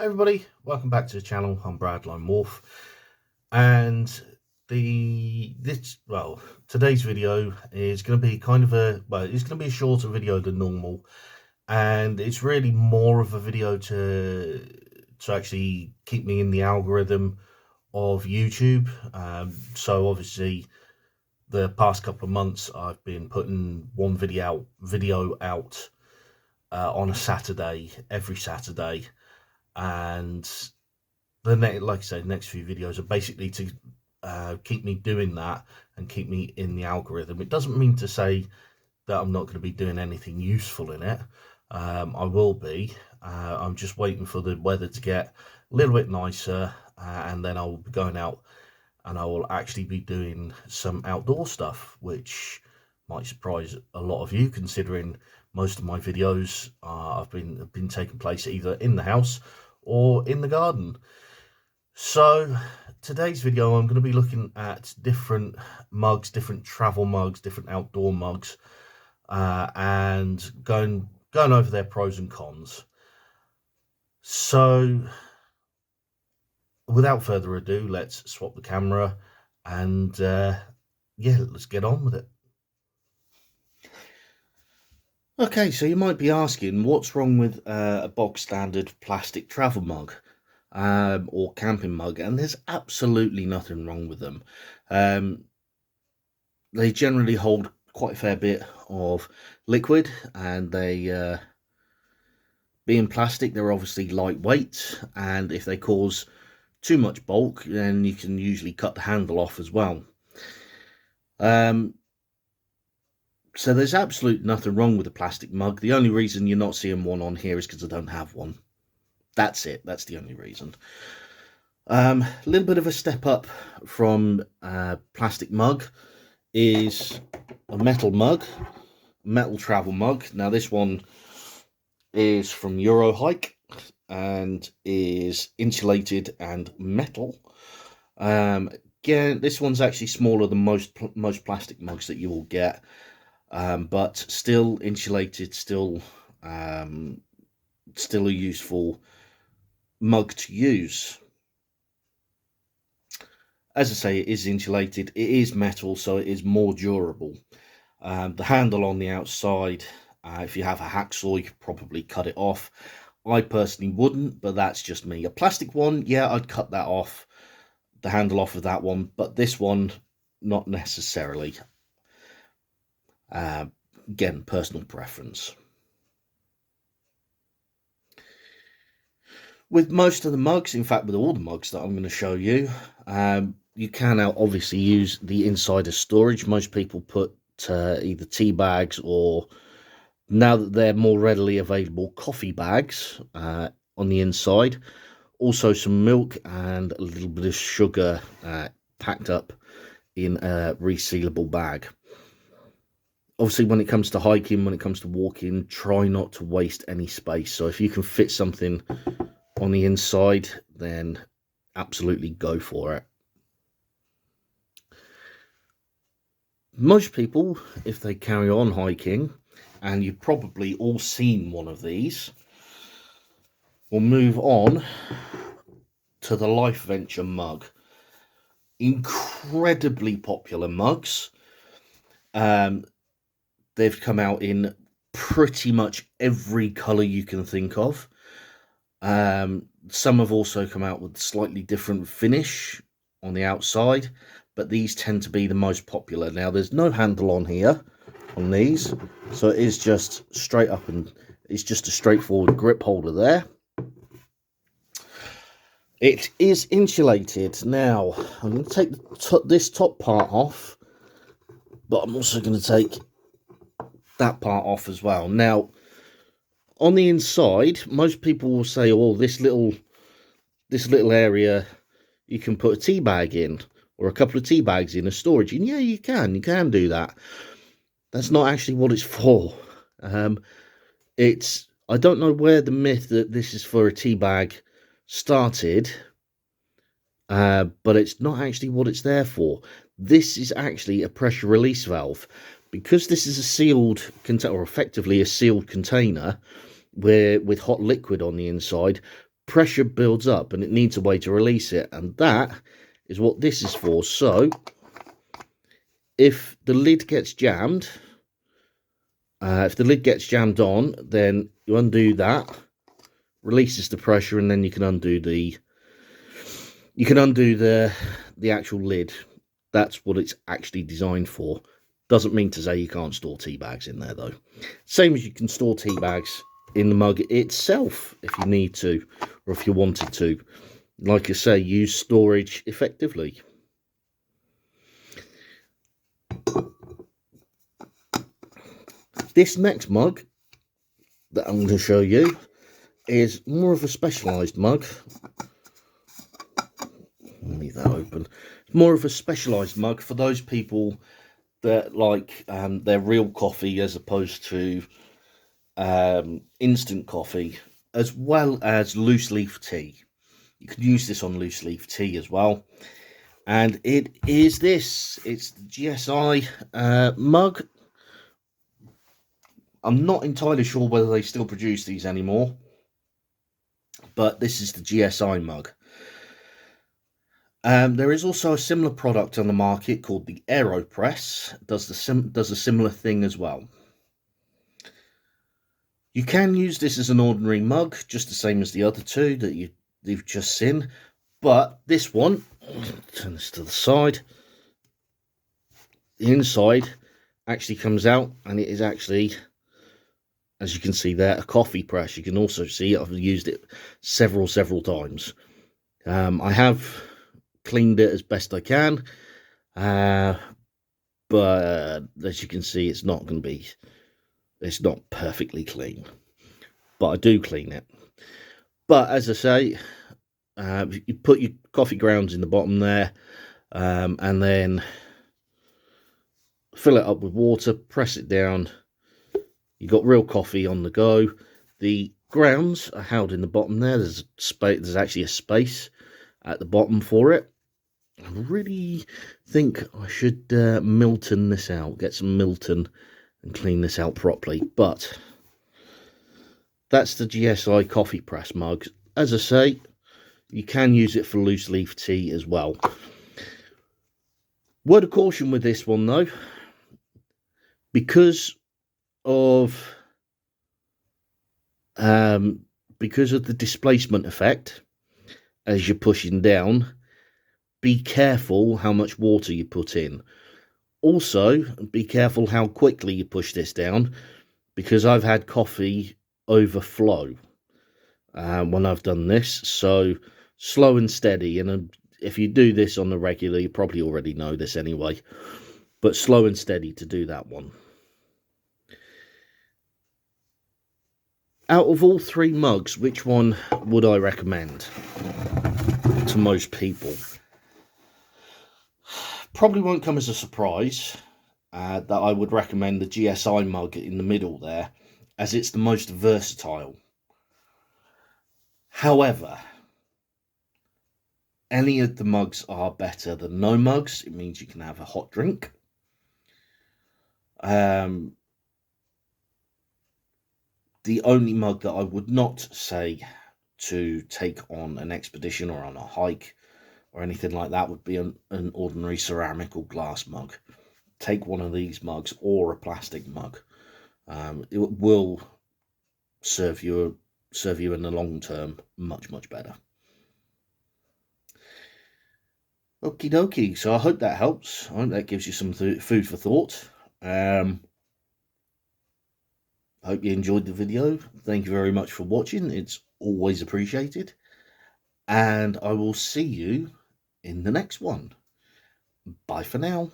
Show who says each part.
Speaker 1: Hey everybody, welcome back to the channel. I'm Brad Lone Wolf, and today's video is going to be it's going to be a shorter video than normal, and it's really more of a video to actually keep me in the algorithm of YouTube. So obviously the past couple of months I've been putting one video out on a Saturday, every Saturday. And like I said, the next few videos are basically to keep me doing that and keep me in the algorithm. It doesn't mean to say that I'm not going to be doing anything useful in it. I will be. I'm just waiting for the weather to get a little bit nicer, and then I will be going out and I will actually be doing some outdoor stuff, which might surprise a lot of you, considering most of my videos have been taking place either in the house or in the garden. So today's video I'm going to be looking at different mugs, different travel mugs, different outdoor mugs, and going over their pros and cons. So without further ado, let's swap the camera and yeah, let's get on with it. Okay, so you might be asking, what's wrong with a bog standard plastic travel mug or camping mug? And there's absolutely nothing wrong with them. They generally hold quite a fair bit of liquid, and they being plastic, they're obviously lightweight, and if they cause too much bulk, then you can usually cut the handle off as well. So there's absolutely nothing wrong with a plastic mug. The only reason you're not seeing one on here is because I don't have one. That's it. That's the only reason. A little bit of a step up from plastic mug is a metal mug, metal travel mug. Now this one is from Eurohike and is insulated and metal. Again, this one's actually smaller than most plastic mugs that you will get. But still insulated, still a useful mug to use. As I say, it is insulated, it is metal, so it is more durable. The handle on the outside, if you have a hacksaw, you could probably cut it off. I personally wouldn't, but that's just me. A plastic one, yeah, I'd cut that off, the handle off of that one, but this one, not necessarily. Again, personal preference. With most of the mugs, in fact with all the mugs that I'm going to show you, you can now obviously use the inside as storage. Most people put either tea bags, or now that they're more readily available, coffee bags on the inside. Also some milk and a little bit of sugar packed up in a resealable bag. Obviously, when it comes to hiking, when it comes to walking, try not to waste any space. So if you can fit something on the inside, then absolutely go for it. Most people, if they carry on hiking, and you've probably all seen one of these, will move on to the Life Venture mug. Incredibly popular mugs. They've come out in pretty much every colour you can think of. Some have also come out with slightly different finish on the outside, but these tend to be the most popular. Now, there's no handle on here on these, so it is just straight up, and it's just a straightforward grip holder there. It is insulated. Now, I'm going to take this top part off, but I'm also going to take that part off as well. Now, on the inside, most people will say, oh, this little area you can put a tea bag in, or a couple of tea bags in as storage. And yeah, you can do that. That's not actually what it's for. I don't know where the myth that this is for a tea bag started, but it's not actually what it's there for. This is actually a pressure release valve. Because this is a sealed container, or effectively a sealed container, with hot liquid on the inside, pressure builds up and it needs a way to release it, and that is what this is for. So if the lid gets jammed, on, then you undo that, releases the pressure, and then you can undo the actual lid. That's what it's actually designed for. Doesn't mean to say you can't store tea bags in there though. Same as you can store tea bags in the mug itself if you need to, or if you wanted to. Like I say, use storage effectively. This next mug that I'm going to show you is more of a specialised mug. Leave that open. More of a specialised mug for those people that like their real coffee as opposed to instant coffee, as well as loose leaf tea. You can use this on loose leaf tea as well. And it is this. It's the GSI mug. I'm not entirely sure whether they still produce these anymore, but this is the GSI mug. There is also a similar product on the market called the AeroPress. Does a similar thing as well. You can use this as an ordinary mug, just the same as the other two that you've just seen. But this one, turn this to the side, the inside actually comes out, and it is actually, as you can see there, a coffee press. You can also see I've used it several times. I have cleaned it as best I can, but as you can see, it's not perfectly clean, but I do clean it. But as I say, you put your coffee grounds in the bottom there, and then fill it up with water, press it down. You got real coffee on the go. The grounds are held in the bottom there. There's actually a space at the bottom for it. I really think I should Milton this out, get some Milton and clean this out properly. But that's the GSI coffee press mug. As I say, you can use it for loose leaf tea as well. Word of caution with this one though, because of the displacement effect as you're pushing down, be careful how much water you put in. Also, be careful how quickly you push this down, because I've had coffee overflow when I've done this. So slow and steady, and if you do this on the regular, you probably already know this anyway, but slow and steady to do that one. Out of all three mugs, which one would I recommend to most people? Probably won't come as a surprise that I would recommend the GSI mug in the middle there, as it's the most versatile. However, any of the mugs are better than no mugs. It means you can have a hot drink. The only mug that I would not say to take on an expedition or on a hike or anything like that would be an ordinary ceramic or glass mug. Take one of these mugs or a plastic mug. It will serve you in the long term much better. Okie dokie, so I hope that helps. I hope that gives you some food for thought. I hope you enjoyed the video. Thank you very much for watching. It's always appreciated. And I will see you in the next one. Bye for now.